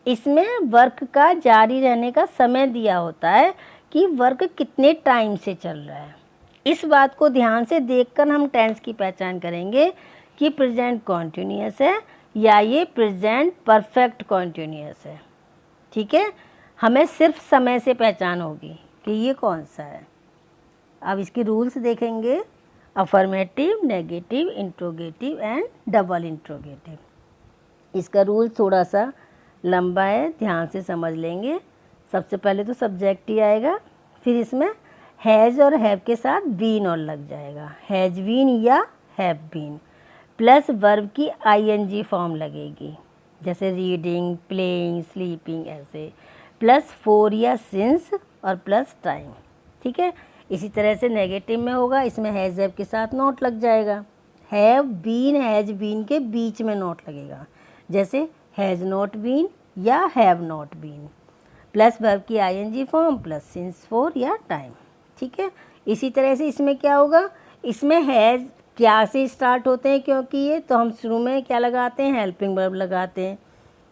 Speaker 1: इसमें वर्क का जारी रहने का समय दिया होता है कि वर्क कितने टाइम से चल रहा है। इस बात को ध्यान से देखकर हम टेंस की पहचान करेंगे कि प्रेजेंट कॉन्टिन्यूअस है या ये प्रेजेंट परफेक्ट कॉन्टिन्यूअस है, ठीक है। हमें सिर्फ समय से पहचान होगी कि ये कौन सा है। अब इसके रूल्स देखेंगे, affirmative, negative, interrogative and double interrogative. इसका रूल थोड़ा सा लंबा है, ध्यान से समझ लेंगे। सबसे पहले तो सब्जेक्ट ही आएगा, फिर इसमें हैज़ और हैव के साथ बीन और लग जाएगा, हैज़ बीन या हैव बीन, प्लस वर्ब की आईएनजी फॉर्म लगेगी, जैसे रीडिंग, प्लेइंग, स्लीपिंग, ऐसे, प्लस फॉर या सिंस और प्लस टाइम, ठीक है। इसी तरह से नेगेटिव में होगा, इसमें हैज़ हैव के साथ नोट लग जाएगा, हैव बीन, हैज़ बीन के बीच में नोट लगेगा, जैसे हैज़ नॉट बीन या have not been, plus verb की ING form, plus since, for या टाइम, ठीक है। इसी तरह से इसमें क्या होगा, इसमें हैज़ क्या से स्टार्ट होते हैं, क्योंकि ये तो हम शुरू में क्या लगाते हैं, हेल्पिंग वर्ब लगाते हैं,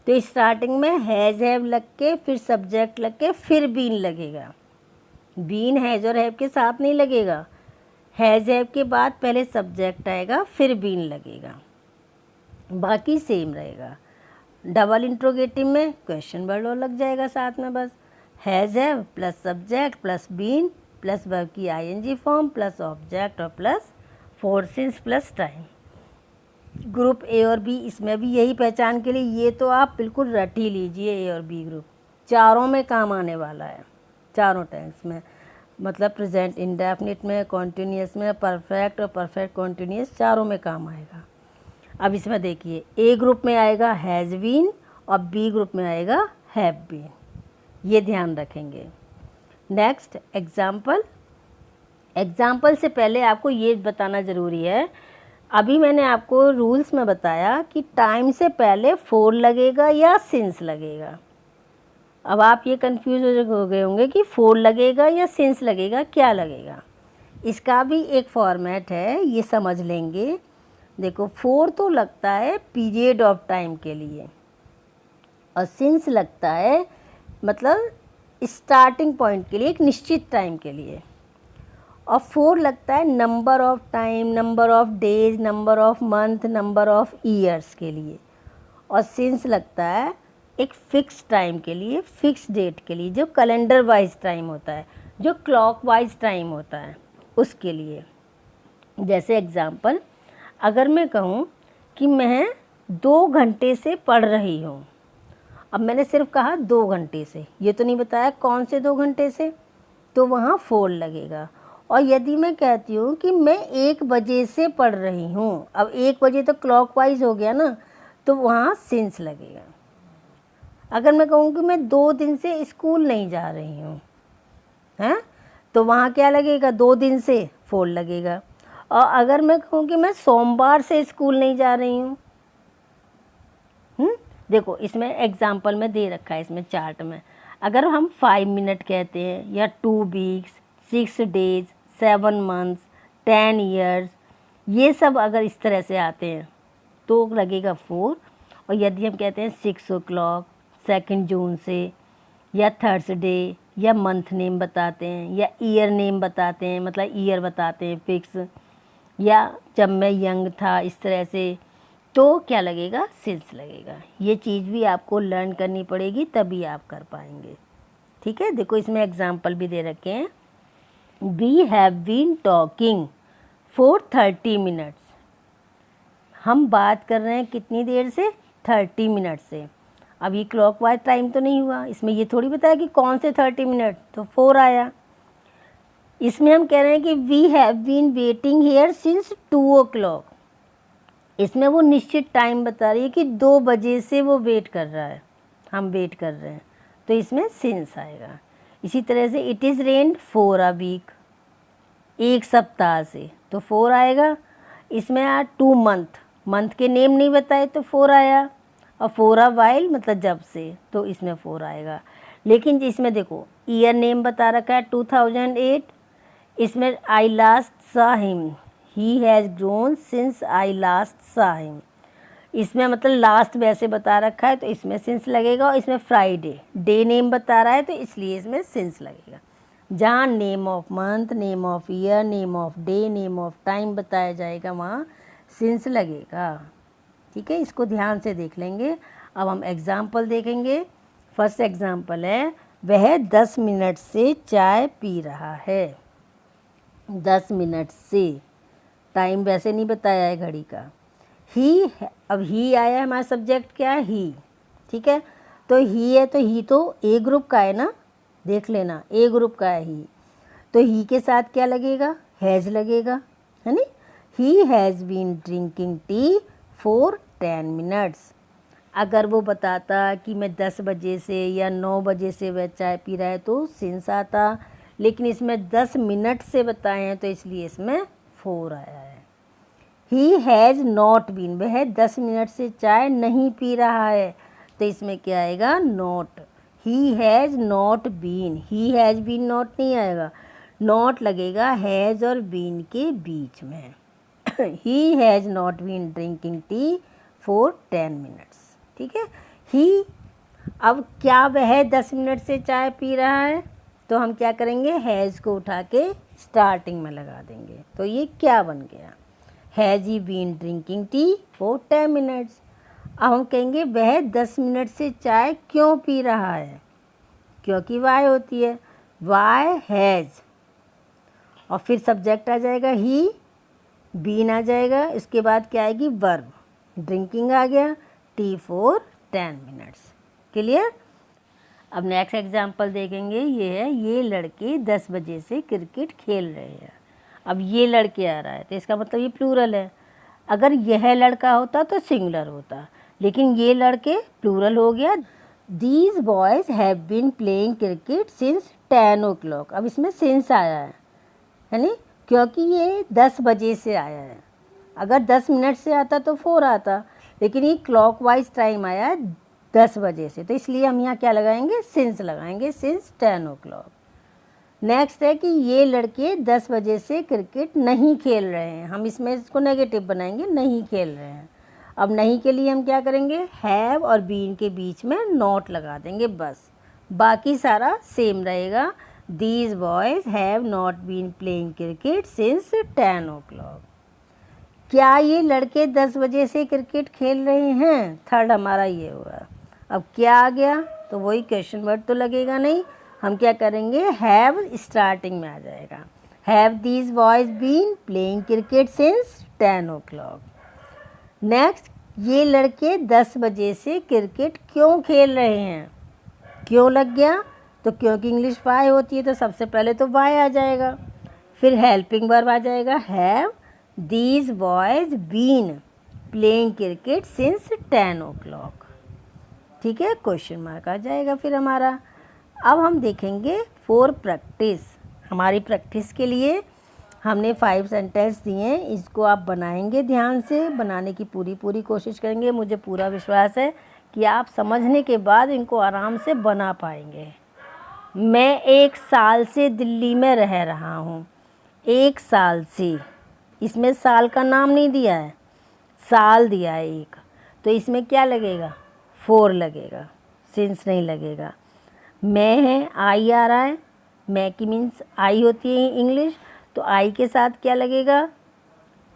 Speaker 1: तो स्टार्टिंग में हैज़ हैव लग के फिर सब्जेक्ट लग के फिर बीन लगेगा। बीन हैज़ और हैव के साथ नहीं लगेगा, हैज़ हैव के बाद पहले सब्जेक्ट आएगा फिर बीन लगेगा, बाकी सेम रहेगा। डबल इंट्रोगेटिव में क्वेश्चन वर्ड और लग जाएगा साथ में, बस has have plus subject plus been plus verb की आईएनजी फॉर्म प्लस ऑब्जेक्ट और plus for since plus time. Group A और बी, इसमें भी यही पहचान के लिए, ये तो आप बिल्कुल रट ही लीजिए, ए और बी ग्रुप चारों में काम आने वाला है, चारों टेंस में, मतलब प्रेजेंट इंडेफिनिट में, कॉन्टिन्यूअस में, परफेक्ट और परफेक्ट कॉन्टिन्यूअस, चारों में काम आएगा। अब इसमें देखिए, ए ग्रुप में आएगा हैज़ बीन और बी ग्रुप में आएगा हैव बीन, ये ध्यान रखेंगे। Next example. एग्जाम्पल से पहले आपको ये बताना ज़रूरी है, अभी मैंने आपको रूल्स में बताया कि टाइम से पहले फोर लगेगा या सिंस लगेगा। अब आप ये कंफ्यूज हो गए होंगे कि फोर लगेगा या सिंस लगेगा, क्या लगेगा। इसका भी एक फॉर्मेट है, ये समझ लेंगे। देखो, फोर तो लगता है पीरियड ऑफ टाइम के लिए, और सिंस लगता है मतलब स्टार्टिंग पॉइंट के लिए, एक निश्चित टाइम के लिए। और फोर लगता है number of time, number of days, number of month, number of years के लिए। और सिंस लगता है एक फ़िक्स टाइम के लिए, फ़िक्स डेट के लिए, जो कैलेंडर वाइज टाइम होता है, जो क्लॉक वाइज टाइम होता है, उसके लिए। जैसे एग्ज़ाम्पल, अगर मैं कहूँ कि मैं 2 घंटे से पढ़ रही हूँ, अब मैंने सिर्फ कहा 2 घंटे से, ये तो नहीं बताया कौन से 2 घंटे से, तो वहाँ फोर लगेगा। और यदि मैं कहती हूँ कि मैं 1 बजे से पढ़ रही हूँ, अब 1 बजे तो क्लॉकवाइज हो गया ना, तो वहाँ सिंस लगेगा। अगर मैं कहूँ कि मैं 2 दिन से स्कूल नहीं जा रही हूँ, हैं, तो वहाँ क्या लगेगा, 2 दिन से फोर लगेगा। और अगर मैं कहूँ कि मैं सोमवार से स्कूल नहीं जा रही हूँ, देखो इसमें एग्जाम्पल में दे रखा है, इसमें चार्ट में, अगर हम 5 मिनट कहते हैं, या 2 वीक्स, 6 डेज, 7 मंथ्स, 10 ईयर्स, ये सब अगर इस तरह से आते हैं तो लगेगा फोर। और यदि हम कहते हैं 6 o'clock, 2 जून से, या थर्सडे, या मंथ नेम बताते हैं, या ईयर नेम बताते हैं, मतलब ईयर बताते हैं फिक्स, या जब मैं यंग था, इस तरह से, तो क्या लगेगा, सिंस लगेगा। ये चीज़ भी आपको लर्न करनी पड़ेगी, तभी आप कर पाएंगे। ठीक है, देखो इसमें एग्जाम्पल भी दे रखे हैं। We have been talking for 30 minutes. हम बात कर रहे हैं कितनी देर से, 30 मिनट से। अब ये क्लॉकवाइज टाइम तो नहीं हुआ, इसमें ये थोड़ी बताया कि कौन से 30 मिनट, तो फोर आया। इसमें हम कह रहे हैं कि we have been waiting here since 2 o'clock। इसमें वो निश्चित टाइम बता रही है कि 2 बजे से वो वेट कर रहा है, हम वेट कर रहे हैं, तो इसमें सिंस आएगा। इसी तरह से it is rained for a week, 1 सप्ताह से, तो फोर आएगा। इसमें आया 2 मंथ, मंथ के नेम नहीं बताए तो फोर आया। और फॉर अ वाइल मतलब जब से, तो इसमें फोर आएगा। लेकिन इसमें देखो ईयर नेम बता रखा है 2008, इसमें I last saw him, he has grown since I last saw him, इसमें मतलब लास्ट वैसे बता रखा है तो इसमें सिंस लगेगा। और इसमें फ्राइडे डे नेम बता रहा है तो इसलिए इसमें सिंस लगेगा। जहाँ name of month, name of year, name of day, name of time बताया जाएगा, वहाँ सिंस लगेगा। ठीक है, इसको ध्यान से देख लेंगे। अब हम एग्जाम्पल देखेंगे। फर्स्ट एग्जाम्पल है, वह 10 मिनट से चाय पी रहा है। 10 मिनट से, टाइम वैसे नहीं बताया है घड़ी का। ही, अब ही आया है, हमारा सब्जेक्ट क्या है, ही। ठीक है, तो ही है, तो ही तो ए ग्रुप का है ना, देख लेना, ए ग्रुप का है ही। तो ही के साथ क्या लगेगा, हैज़ लगेगा, है नी। He has been drinking tea for 10 minutes. अगर वो बताता कि मैं 10 बजे से या 9 बजे से वह चाय पी रहा है तो सिंस आता, लेकिन इसमें 10 मिनट से बताए हैं तो इसलिए इसमें फोर आया है। ही हैज़ नॉट बीन, वह 10 मिनट से चाय नहीं पी रहा है, तो इसमें क्या आएगा, not. He has not been, he has been not नहीं आएगा, नॉट लगेगा हैज़ और बीन के बीच में। He has not been drinking tea for 10 minutes. ठीक है, ही, अब क्या वह 10 मिनट से चाय पी रहा है, तो हम क्या करेंगे, हैज़ को उठा के स्टार्टिंग में लगा देंगे, तो ये क्या बन गया, has he been drinking tea for 10 minutes. अब हम कहेंगे वह 10 मिनट से चाय क्यों पी रहा है, क्योंकि वाई होती है, वाई हैज़, और फिर सब्जेक्ट आ जाएगा ही, बीन आ जाएगा, इसके बाद क्या आएगी, वर्ब, ड्रिंकिंग आ गया, टी फॉर 10 मिनट्स। क्लियर। अब नेक्स्ट एग्जाम्पल देखेंगे, ये है, ये लड़के 10 बजे से क्रिकेट खेल रहे हैं। अब ये लड़के आ रहा है तो इसका मतलब ये प्लूरल है। अगर यह लड़का होता तो सिंगुलर होता, लेकिन ये लड़के प्लूरल हो गया, these boys have been playing cricket since 10 o'clock। अब इसमें सिंस आया है नहीं, क्योंकि ये 10 बजे से आया है। अगर 10 मिनट से आता तो 4 आता, लेकिन ये क्लॉक वाइज टाइम आया है 10 बजे से, तो इसलिए हम यहाँ क्या लगाएंगे, सिंस लगाएंगे, सिंस 10 o'clock। नेक्स्ट है कि ये लड़के 10 बजे से क्रिकेट नहीं खेल रहे हैं। हम इसमें इसको नेगेटिव बनाएंगे, नहीं खेल रहे हैं। अब नहीं के लिए हम क्या करेंगे, हैव और बीन के बीच में नॉट लगा देंगे बस, बाकी सारा सेम रहेगा। These boys have not been playing cricket since 10 o'clock। क्या ये लड़के 10 बजे से क्रिकेट खेल रहे हैं, थर्ड हमारा ये हुआ। अब क्या आ गया, तो वही क्वेश्चन वर्ड तो लगेगा नहीं, हम क्या करेंगे, हैव स्टार्टिंग में आ जाएगा। Have these boys been playing cricket since 10 o'clock। Next, ये लड़के 10 बजे से क्रिकेट क्यों खेल रहे हैं, क्यों लग गया, तो क्योंकि इंग्लिश वाई होती है तो सबसे पहले तो वाई आ जाएगा, फिर हेल्पिंग वर्ब आ जाएगा, have these boys been playing cricket since 10 o'clock। ठीक है, क्वेश्चन मार्क आ जाएगा फिर हमारा। अब हम देखेंगे फॉर प्रैक्टिस। हमारी प्रैक्टिस के लिए हमने 5 सेंटेंस दिए, इसको आप बनाएंगे, ध्यान से बनाने की पूरी कोशिश करेंगे। मुझे पूरा विश्वास है कि आप समझने के बाद इनको आराम से बना पाएंगे। मैं 1 साल से दिल्ली में रह रहा हूँ। 1 साल से, इसमें साल का नाम नहीं दिया है, साल दिया है एक, तो इसमें क्या लगेगा, 4 लगेगा, सिंस नहीं लगेगा। मैं है, आई आ रहा है, मैं की मीन्स आई होती है इंग्लिश, तो आई के साथ क्या लगेगा,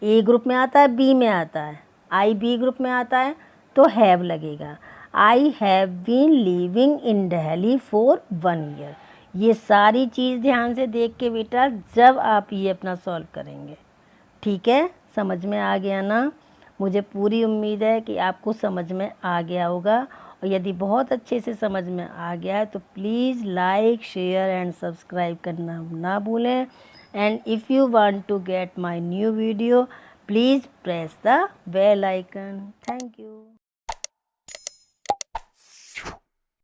Speaker 1: ए ग्रुप में आता है, बी में आता है, आई बी ग्रुप में आता है, तो हैव लगेगा। I have been living in Delhi for 1 year। ये सारी चीज़ ध्यान से देख के बेटा जब आप ये अपना सॉल्व करेंगे, ठीक है, समझ में आ गया ना। मुझे पूरी उम्मीद है कि आपको समझ में आ गया होगा, और यदि बहुत अच्छे से समझ में आ गया है तो please like, share and subscribe करना ना भूलें। And if you want to get my new video, please press the bell icon. Thank you.